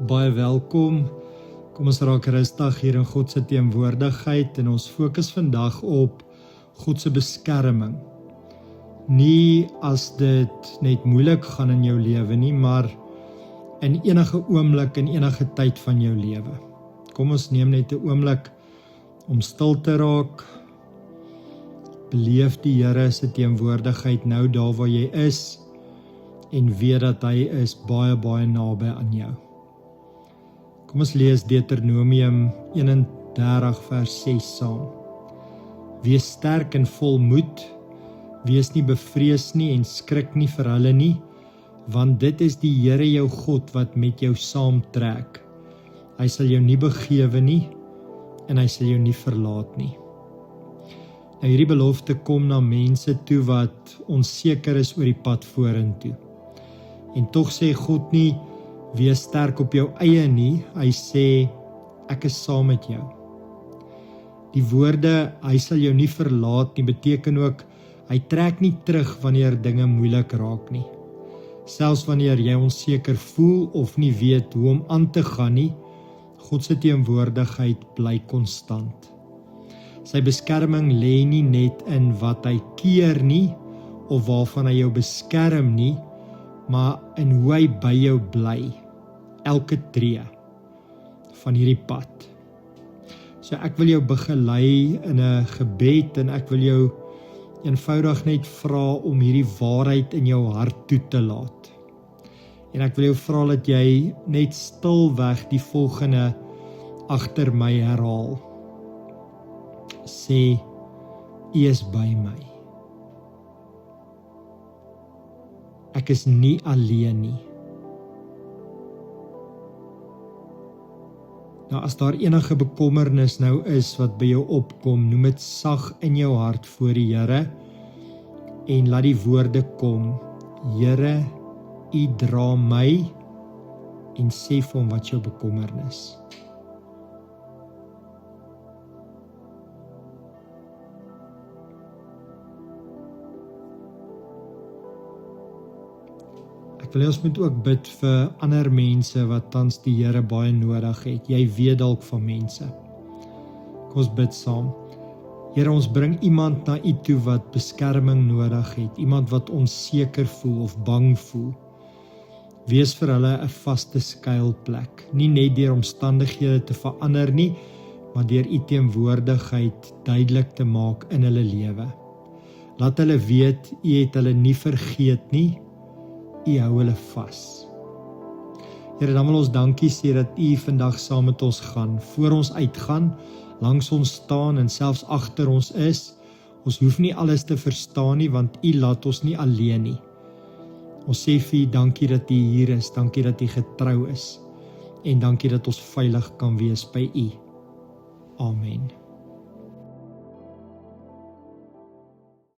Baie welkom. Kom ons raak rustig hier in God se teenwoordigheid en ons fokus vandag op God se beskerming. Nie as dit net moeilik gaan in jou lewe nie, maar in enige oomblik en enige tyd van jou lewe. Kom ons neem net 'n oomblik om stil te raak. Beleef die Here se teenwoordigheid nou daar waar jy is en weet dat hy is baie, baie naby aan jou. Kom ons lees Deuteronomium 31 vers 6 saam. Wees sterk en vol moed, wees nie bevrees nie en skrik nie vir hulle nie, want dit is die Here jou God wat met jou saamtrek. Hy sal jou nie begewe nie en hy sal jou nie verlaat nie. Nou hierdie belofte kom na mense toe wat onseker is oor die pad vorentoe. En tog sê God nie, wees sterk op jou eie nie, hy sê, ek is saam met jou. Die woorde, hy sal jou nie verlaat nie, beteken ook, hy trek nie terug wanneer dinge moeilik raak nie. Selfs wanneer jy onseker voel of nie weet hoe om aan te gaan nie, God se teenwoordigheid bly konstant. Sy beskerming lê nie net in wat hy keer nie, of waarvan hy jou beskerm nie, maar in hoe hy by jou bly, elke tree van hierdie pad. So ek wil jou begelei in 'n gebed en ek wil jou eenvoudig net vra om hierdie waarheid in jou hart toe te laat. En ek wil jou vra dat jy net stilweg die volgende agter my herhaal. Sê, U is by my. Ek is nie alleen nie. Nou as daar enige bekommernis nou is wat by jou opkom, noem dit sag in jou hart voor die Here en laat die woorde kom, Here, U dra my, en sê vir hom wat jou bekommernis. Ek wil ons moet ook bid vir ander mense wat tans die Here baie nodig het. Jy weet dalk van mense. Kom ons bid saam. Here, ons bring iemand na U toe wat beskerming nodig het. Iemand wat onseker voel of bang voel. Wees vir hulle 'n vaste skuilplek. Nie net deur omstandighede te verander nie, maar deur U teenwoordigheid duidelik te maak in hulle lewe. Laat hulle weet, U het hulle nie vergeet nie, U hou hulle vas. Here, dan wil ons dankie sê dat U vandag saam met ons gaan, voor ons uitgaan, langs ons staan en selfs agter ons is. Ons hoef nie alles te verstaan nie, want U laat ons nie alleen nie. Ons sê vir U dankie dat U hier is, dankie dat U getrou is, en dankie dat ons veilig kan wees by U. Amen.